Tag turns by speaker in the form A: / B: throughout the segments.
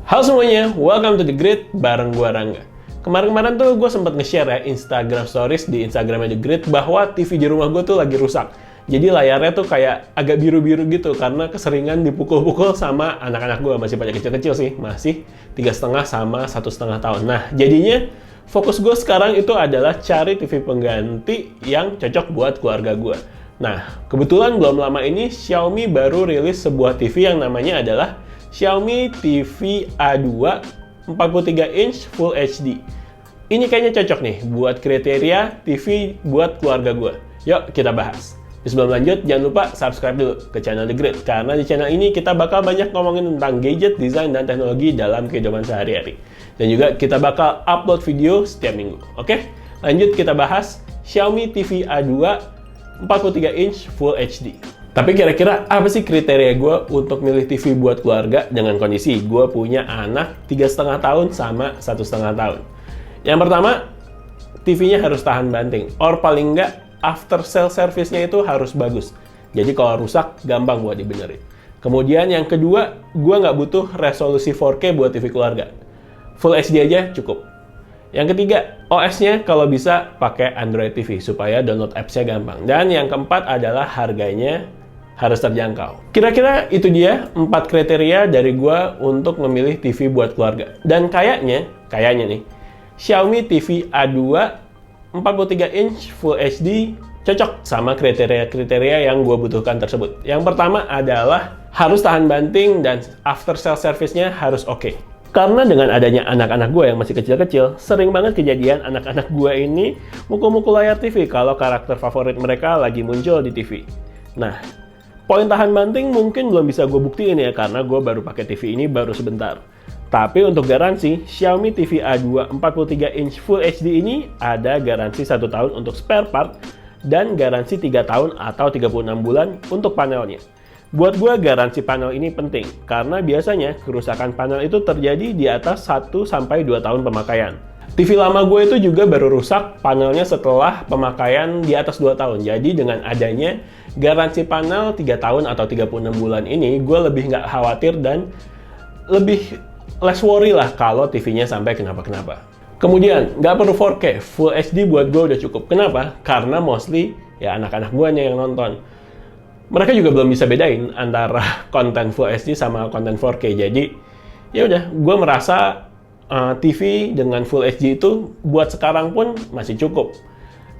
A: Halo semuanya, welcome to The Grid bareng gua Rangga. Kemarin-kemarin tuh gue sempat nge-share ya Instagram Stories di Instagramnya The Grid bahwa TV di rumah gue tuh lagi rusak. Jadi layarnya tuh kayak agak biru-biru gitu karena keseringan dipukul-pukul sama anak-anak gue. Masih pada kecil-kecil sih, masih 3,5 sama 1,5 tahun. Nah, jadinya fokus gue sekarang itu adalah cari TV pengganti yang cocok buat keluarga gue. Nah, kebetulan belum lama ini Xiaomi baru rilis sebuah TV yang namanya adalah Xiaomi TV A2 43 inch Full HD. Ini kayaknya cocok nih buat kriteria TV buat keluarga gue. Yuk kita bahas. Sebelum lanjut, jangan lupa subscribe dulu ke channel The Grid, karena di channel ini kita bakal banyak ngomongin tentang gadget, desain, dan teknologi dalam kehidupan sehari-hari. Dan juga kita bakal upload video setiap minggu. Oke, lanjut kita bahas Xiaomi TV A2 43 inch Full HD. Tapi kira-kira apa sih kriteria gue untuk milih TV buat keluarga dengan kondisi gue punya anak 3,5 tahun sama 1,5 tahun? Yang pertama, TV-nya harus tahan banting, or paling nggak after sale service-nya itu harus bagus. Jadi kalau rusak, gampang buat dibenerin. Kemudian yang kedua, gue nggak butuh resolusi 4K buat TV keluarga. Full HD aja cukup. Yang ketiga, OS-nya kalau bisa pakai Android TV supaya download apps-nya gampang. Dan yang keempat adalah harganya harus terjangkau. Kira-kira itu dia 4 kriteria dari gua untuk memilih TV buat keluarga. Dan kayaknya nih, Xiaomi TV A2 43 inch Full HD cocok sama kriteria-kriteria yang gua butuhkan tersebut. Yang pertama adalah harus tahan banting dan after sale service-nya harus oke. Karena dengan adanya anak-anak gue yang masih kecil-kecil, sering banget kejadian anak-anak gue ini mukul-mukul layar TV kalau karakter favorit mereka lagi muncul di TV. Nah, poin tahan banting mungkin belum bisa gue buktiin ya, karena gue baru pakai TV ini baru sebentar. Tapi untuk garansi, Xiaomi TV A2 43 inch Full HD ini ada garansi 1 tahun untuk spare part dan garansi 3 tahun atau 36 bulan untuk panelnya. Buat gue garansi panel ini penting, karena biasanya kerusakan panel itu terjadi di atas 1-2 tahun pemakaian. TV lama gue itu juga baru rusak panelnya setelah pemakaian di atas 2 tahun. Jadi dengan adanya garansi panel 3 tahun atau 36 bulan ini, gue lebih nggak khawatir dan lebih less worry lah kalau TV-nya sampai kenapa-kenapa. Kemudian, nggak perlu 4K, Full HD buat gue udah cukup. Kenapa? Karena mostly ya anak-anak gue nya yang nonton. Mereka juga belum bisa bedain antara konten Full HD sama konten 4K. Jadi, ya udah, gue merasa TV dengan Full HD itu buat sekarang pun masih cukup.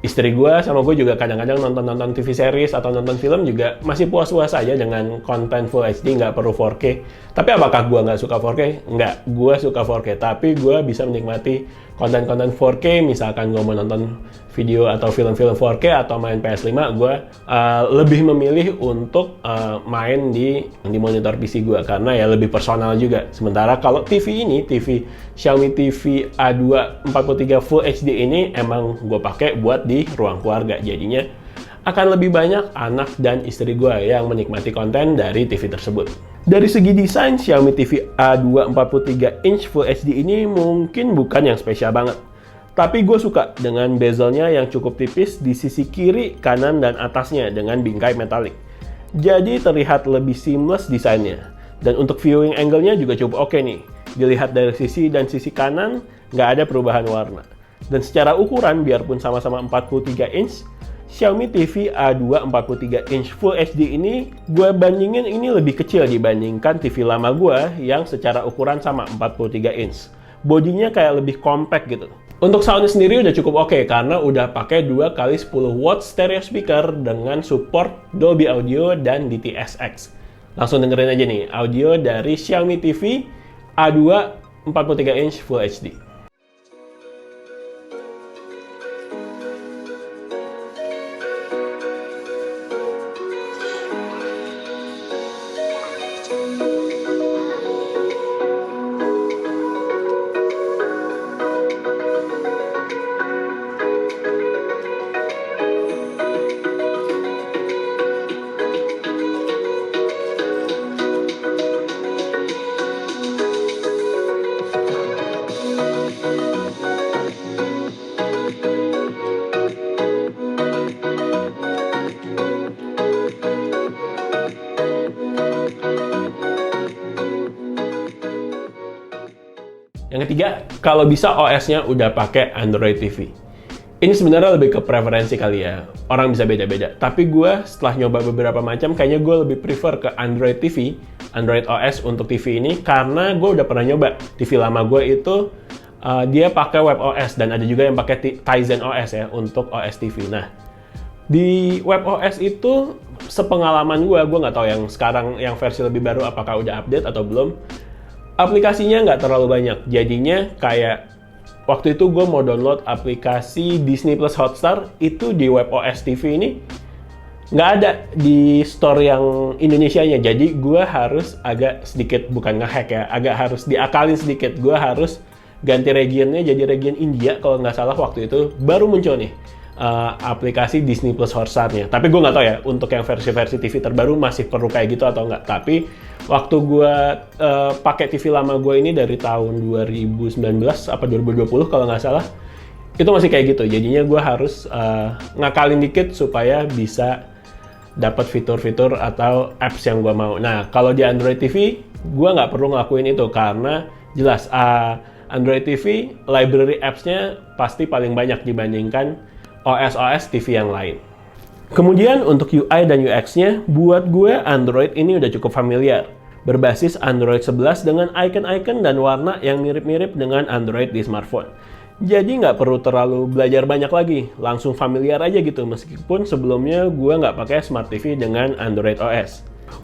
A: Istri gue sama gue juga kadang-kadang nonton TV series atau nonton film juga masih puas-puas aja dengan konten Full HD, nggak perlu 4K. Tapi apakah gue nggak suka 4K? Nggak, gue suka 4K. Tapi gue bisa menikmati konten-konten 4K, misalkan gue mau nonton video atau film-film 4K atau main PS5, gue lebih memilih untuk main di monitor PC gue karena ya lebih personal juga. Sementara kalau TV ini, TV Xiaomi TV A2 43 Full HD ini emang gue pakai buat di ruang keluarga. Jadinya akan lebih banyak anak dan istri gue yang menikmati konten dari TV tersebut. Dari segi desain, Xiaomi TV A2 43 inch Full HD ini mungkin bukan yang spesial banget. Tapi gue suka dengan bezelnya yang cukup tipis di sisi kiri, kanan, dan atasnya dengan bingkai metalik. Jadi terlihat lebih seamless desainnya. Dan untuk viewing angle-nya juga cukup oke nih. Dilihat dari sisi dan sisi kanan, nggak ada perubahan warna. Dan secara ukuran, biarpun sama-sama 43 inch, Xiaomi TV A2 43 inch Full HD ini gue bandingin ini lebih kecil dibandingkan TV lama gue yang secara ukuran sama 43 inch. Bodinya kayak lebih compact gitu. Untuk soundnya sendiri udah cukup oke karena udah pakai 2x10 watt stereo speaker dengan support Dolby Audio dan DTS:X. Langsung dengerin aja nih audio dari Xiaomi TV A2 43 inch Full HD. Yang ketiga, kalau bisa OS-nya udah pakai Android TV. Ini sebenarnya lebih ke preferensi kali ya. Orang bisa beda-beda. Tapi gue setelah nyoba beberapa macam, kayaknya gue lebih prefer ke Android TV, Android OS untuk TV ini, karena gue udah pernah nyoba. TV lama gue itu, dia pakai WebOS, dan ada juga yang pakai Tizen OS ya, untuk OS TV. Nah, di WebOS itu, sepengalaman gue nggak tahu yang sekarang, yang versi lebih baru, apakah udah update atau belum, aplikasinya nggak terlalu banyak. Jadinya kayak waktu itu gue mau download aplikasi Disney Plus Hotstar, itu di WebOS TV ini nggak ada di store yang Indonesianya. Jadi gue harus agak sedikit, bukan ngehack ya, agak harus diakalin sedikit. Gue harus ganti regionnya jadi region India kalau nggak salah. Waktu itu baru muncul nih aplikasi Disney Plus Hotstar-nya. Tapi gue nggak tahu ya, untuk yang versi-versi TV terbaru masih perlu kayak gitu atau nggak. Tapi waktu gue pakai TV lama gue ini dari tahun 2019 apa 2020 kalau nggak salah, itu masih kayak gitu. Jadinya gue harus ngakalin dikit supaya bisa dapat fitur-fitur atau apps yang gue mau. Nah, kalau di Android TV, gue nggak perlu ngelakuin itu karena jelas Android TV library apps-nya pasti paling banyak dibandingkan OS TV yang lain. Kemudian untuk UI dan UX-nya, buat gue Android ini udah cukup familiar. Berbasis Android 11 dengan icon-icon dan warna yang mirip-mirip dengan Android di smartphone. Jadi nggak perlu terlalu belajar banyak lagi, langsung familiar aja gitu, meskipun sebelumnya gue nggak pakai Smart TV dengan Android OS.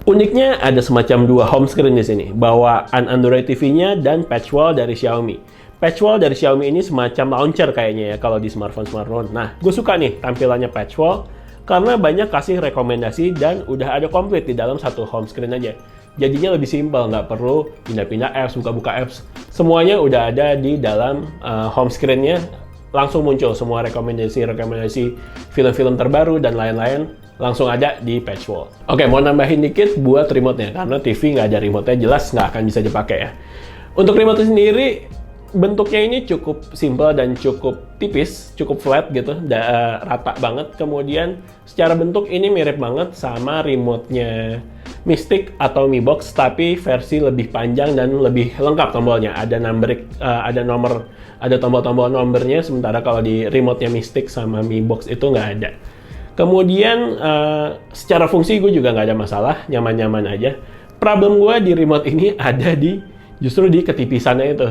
A: Uniknya ada semacam dua home screen di sini, bawaan Android TV-nya dan patch wall dari Xiaomi. Patch wall dari Xiaomi ini semacam launcher kayaknya ya kalau di smartphone. Nah, gue suka nih tampilannya patch wall karena banyak kasih rekomendasi dan udah ada komplit di dalam satu home screen aja. Jadinya lebih simpel, nggak perlu pindah-pindah apps, buka-buka apps. Semuanya udah ada di dalam home screen-nya, langsung muncul semua rekomendasi film-film terbaru dan lain-lain langsung ada di patch wall. Oke, mau nambahin dikit buat remote-nya, karena TV nggak ada remote-nya, jelas nggak akan bisa dipakai ya. Untuk remote sendiri, bentuknya ini cukup simple dan cukup tipis, cukup flat gitu, rata banget. Kemudian secara bentuk ini mirip banget sama remote-nya Mystic atau Mi Box, tapi versi lebih panjang dan lebih lengkap tombolnya. Ada ada tombol-tombol nomornya, sementara kalau di remote-nya Mystic sama Mi Box itu nggak ada. Kemudian secara fungsi gue juga nggak ada masalah, nyaman-nyaman aja. Problem gue di remote ini ada justru di ketipisannya itu.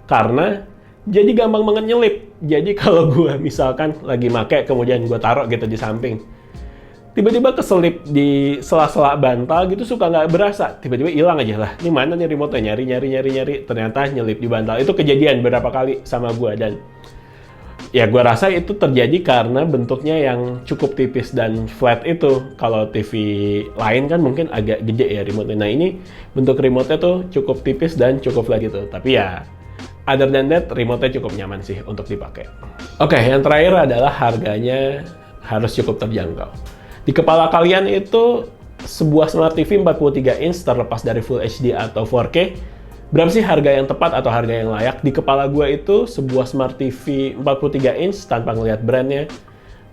A: Karena jadi gampang banget nyelip. Jadi kalau gue misalkan lagi make, kemudian gue taruh gitu di samping, tiba-tiba keselip di sela-sela bantal gitu, suka nggak berasa. Tiba-tiba hilang aja lah. Ini mana nih remote-nya? Nyari. Ternyata nyelip di bantal. Itu kejadian beberapa kali sama gue. Dan ya gue rasa itu terjadi karena bentuknya yang cukup tipis dan flat itu. Kalau TV lain kan mungkin agak gede ya remote-nya. Nah, ini bentuk remote-nya tuh cukup tipis dan cukup flat gitu. Tapi ya, other than that, remote-nya cukup nyaman sih untuk dipakai. Oke, yang terakhir adalah harganya harus cukup terjangkau. Di kepala kalian itu sebuah Smart TV 43 inch terlepas dari Full HD atau 4K, berapa sih harga yang tepat atau harga yang layak? Di kepala gue itu sebuah Smart TV 43 inch tanpa ngelihat brandnya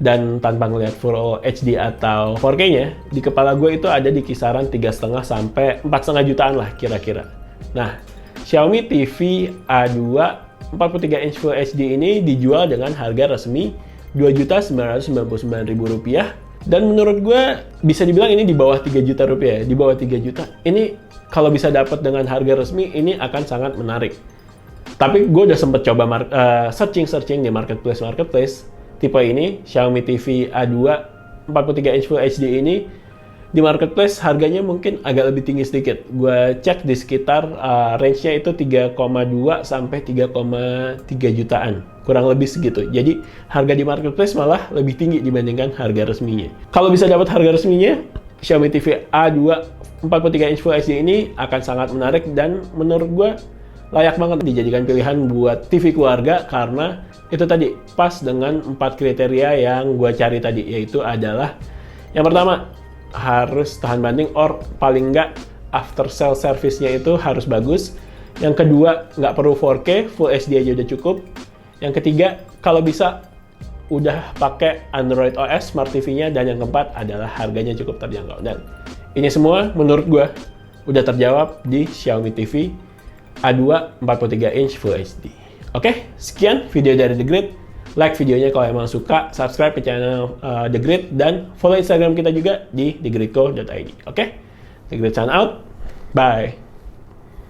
A: dan tanpa ngelihat Full HD atau 4K-nya, di kepala gue itu ada di kisaran 3,5 sampai 4,5 jutaan lah kira-kira. Nah, Xiaomi TV A2 43 inch Full HD ini dijual dengan harga resmi Rp2.999.000, dan menurut gue bisa dibilang ini di bawah 3 juta rupiah, di bawah 3 juta. Ini kalau bisa dapat dengan harga resmi, ini akan sangat menarik. Tapi gue udah sempet coba searching di marketplace tipe ini, Xiaomi TV A2 43 inch Full HD ini di marketplace harganya mungkin agak lebih tinggi sedikit. Gue cek di sekitar range-nya itu 3,2 sampai 3,3 jutaan. Kurang lebih segitu. Jadi harga di marketplace malah lebih tinggi dibandingkan harga resminya. Kalau bisa dapat harga resminya, Xiaomi TV A2 43 inch Full HD ini akan sangat menarik dan menurut gue layak banget dijadikan pilihan buat TV keluarga karena itu tadi pas dengan 4 kriteria yang gue cari tadi, yaitu adalah yang pertama, harus tahan banting or paling nggak after sale service-nya itu harus bagus. Yang kedua, nggak perlu 4K, Full HD aja udah cukup. Yang ketiga, kalau bisa udah pakai Android OS Smart TV-nya. Dan yang keempat adalah harganya cukup terjangkau. Dan ini semua menurut gue udah terjawab di Xiaomi TV A2 43 inch Full HD. Oke, sekian video dari The Grid. Like videonya kalau emang suka, subscribe ke channel The Grid, dan follow Instagram kita juga di thegridco.id. Oke, The Grid sign out. Bye.